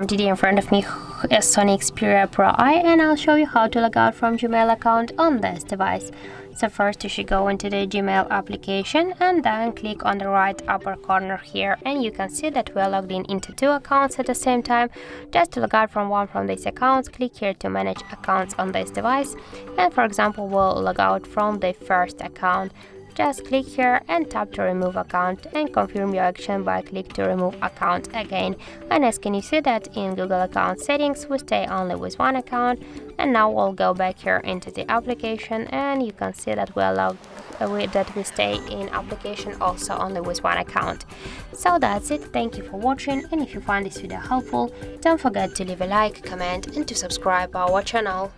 Today in front of me is Sony Xperia Pro-I, and I'll show you how to log out from Gmail account on this device. So first you should go into the Gmail application and then click on the right upper corner here, and you can see that we are logged in into 2 accounts at the same time. Just to log out from one from these accounts, click here to manage accounts on this device, and for example we'll log out from the first account. Just click here and tap to remove account and confirm your action by click to remove account again. And as can you see that in Google account settings we stay only with one account. And now we'll go back here into the application, and you can see that we stay in application also only with one account. So that's it. Thank you for watching, and if you find this video helpful, don't forget to leave a like, comment and to subscribe our channel.